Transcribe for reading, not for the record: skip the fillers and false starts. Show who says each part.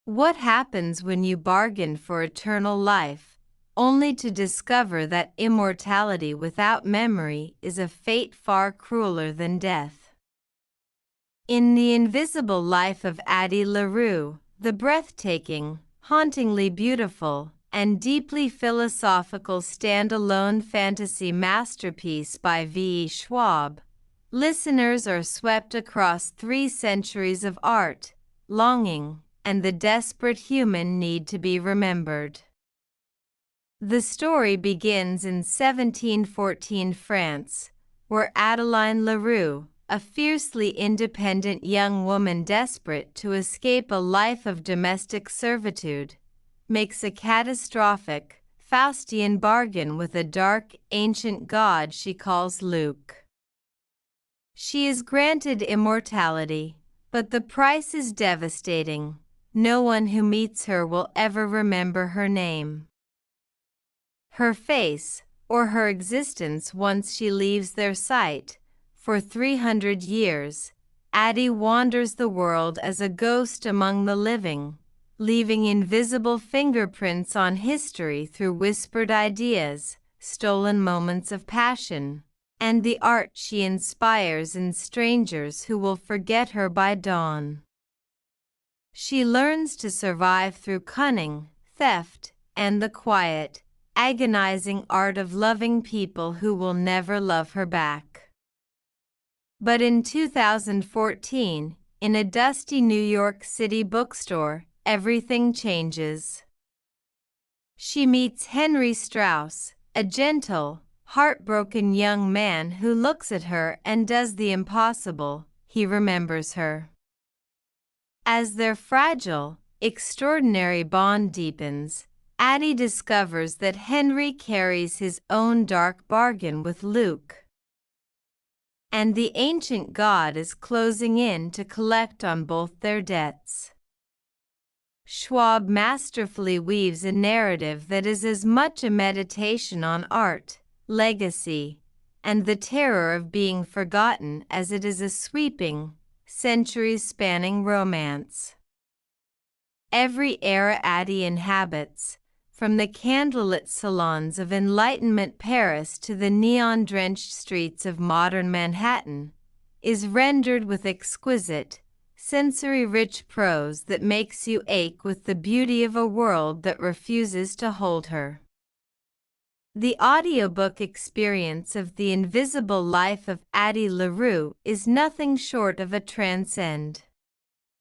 Speaker 1: What happens when you bargain for eternal life, only to discover that immortality without memory is a fate far crueler than death? In The Invisible Life of Addie LaRue, the breathtaking, hauntingly beautiful, and deeply philosophical standalone fantasy masterpiece by V. Schwab, listeners are swept across 3 centuries of art, longing, and the desperate human need to be remembered. The story begins in 1714 France, where Addie LaRue, a fiercely independent young woman desperate to escape a life of domestic servitude, makes a catastrophic, Faustian bargain with a dark, ancient god she calls Luke. She is granted immortality, but the price is devastating. No one who meets her will ever remember her name, her face, or her existence once she leaves their sight. For 300 years, Addie wanders the world as a ghost among the living, leaving invisible fingerprints on history through whispered ideas, stolen moments of passion, and the art she inspires in strangers who will forget her by dawn. She learns to survive through cunning, theft, and the quiet, agonizing art of loving people who will never love her back. But in 2014, in a dusty New York City bookstore, everything changes. She meets Henry Strauss, a gentle, heartbroken young man who looks at her and does the impossible. He remembers her. As their fragile, extraordinary bond deepens, Addie discovers that Henry carries his own dark bargain with Luke, and the ancient god is closing in to collect on both their debts. Schwab masterfully weaves a narrative that is as much a meditation on art, legacy, and the terror of being forgotten as it is a sweeping, centuries-spanning romance. Every era Addie inhabits, from the candlelit salons of Enlightenment Paris to the neon-drenched streets of modern Manhattan, is rendered with exquisite, sensory-rich prose that makes you ache with the beauty of a world that refuses to hold her. The audiobook experience of The Invisible Life of Addie LaRue is nothing short of a transcend.